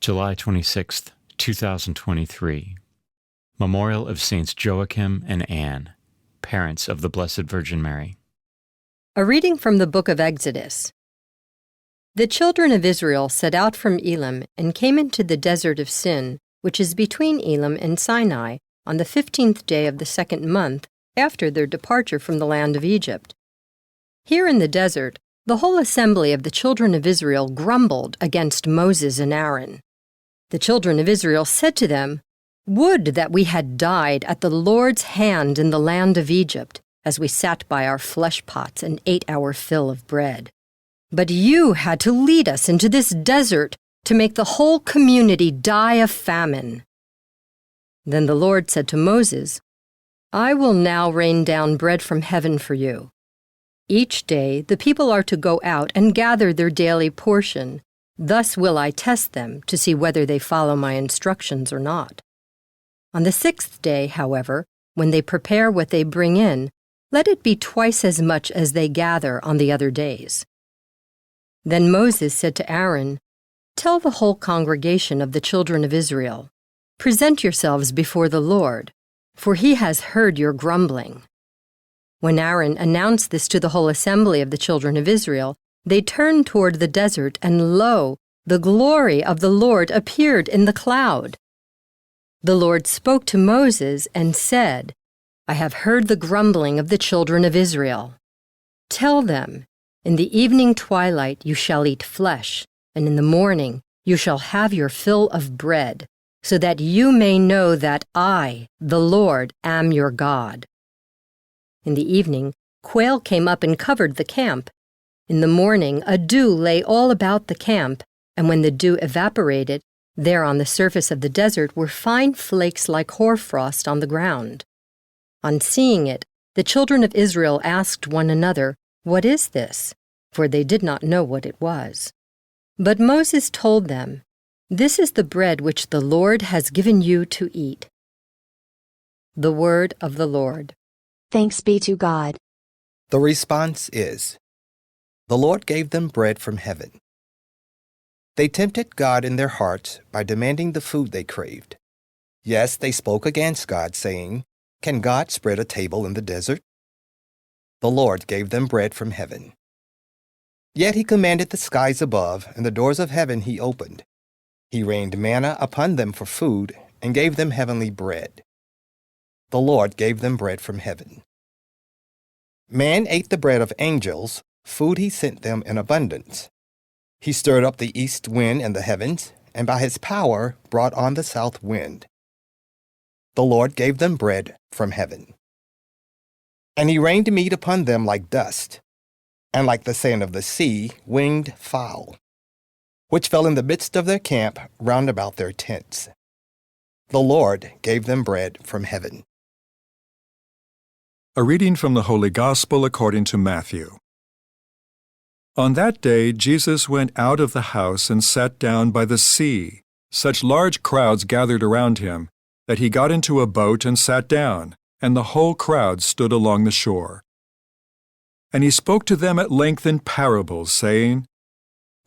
July 26th, 2023. Memorial of Saints Joachim and Anne, parents of the Blessed Virgin Mary. A reading from the book of Exodus. The children of Israel set out from Elim and came into the desert of Sin, which is between Elim and Sinai, on the 15th day of the second month after their departure from the land of Egypt. Here in the desert, the whole assembly of the children of Israel grumbled against Moses and Aaron. The children of Israel said to them, "Would that we had died at the Lord's hand in the land of Egypt, as we sat by our flesh pots and ate our fill of bread. But you had to lead us into this desert to make the whole community die of famine." Then the Lord said to Moses, "I will now rain down bread from heaven for you. Each day the people are to go out and gather their daily portion. Thus will I test them to see whether they follow my instructions or not. On the 6th day, however, when they prepare what they bring in, let it be twice as much as they gather on the other days." Then Moses said to Aaron, "Tell the whole congregation of the children of Israel, 'Present yourselves before the Lord, for he has heard your grumbling.'" When Aaron announced this to the whole assembly of the children of Israel, they turned toward the desert, and lo, the glory of the Lord appeared in the cloud. The Lord spoke to Moses and said, "I have heard the grumbling of the children of Israel. Tell them, in the evening twilight you shall eat flesh, and in the morning you shall have your fill of bread, so that you may know that I, the Lord, am your God." In the evening, quail came up and covered the camp. In the morning, a dew lay all about the camp, and when the dew evaporated, there on the surface of the desert were fine flakes like hoarfrost on the ground. On seeing it, the children of Israel asked one another, "What is this?" For they did not know what it was. But Moses told them, "This is the bread which the Lord has given you to eat." The word of the Lord. Thanks be to God. The response is, the Lord gave them bread from heaven. They tempted God in their hearts by demanding the food they craved. Yes, they spoke against God, saying, "Can God spread a table in the desert?" The Lord gave them bread from heaven. Yet he commanded the skies above, and the doors of heaven he opened. He rained manna upon them for food, and gave them heavenly bread. The Lord gave them bread from heaven. Man ate the bread of angels, food he sent them in abundance. He stirred up the east wind in the heavens, and by his power brought on the south wind. The Lord gave them bread from heaven. And he rained meat upon them like dust, and like the sand of the sea, winged fowl, which fell in the midst of their camp round about their tents. The Lord gave them bread from heaven. A reading from the Holy Gospel according to Matthew. On that day Jesus went out of the house and sat down by the sea. Such large crowds gathered around him that he got into a boat and sat down, and the whole crowd stood along the shore. And he spoke to them at length in parables, saying,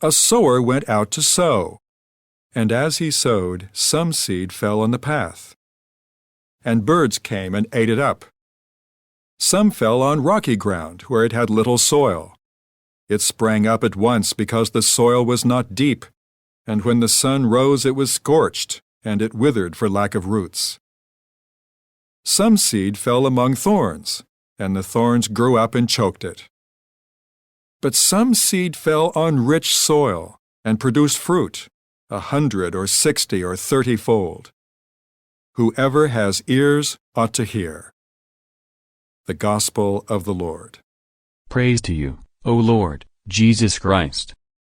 "A sower went out to sow, and as he sowed, some seed fell on the path, and birds came and ate it up. Some fell on rocky ground, where it had little soil. It sprang up at once because the soil was not deep, and when the sun rose it was scorched, and it withered for lack of roots. Some seed fell among thorns, and the thorns grew up and choked it. But some seed fell on rich soil, and produced fruit, 100 or 60 or 30-fold. Whoever has ears ought to hear." The Gospel of the Lord. Praise to you, O Lord, Jesus Christ.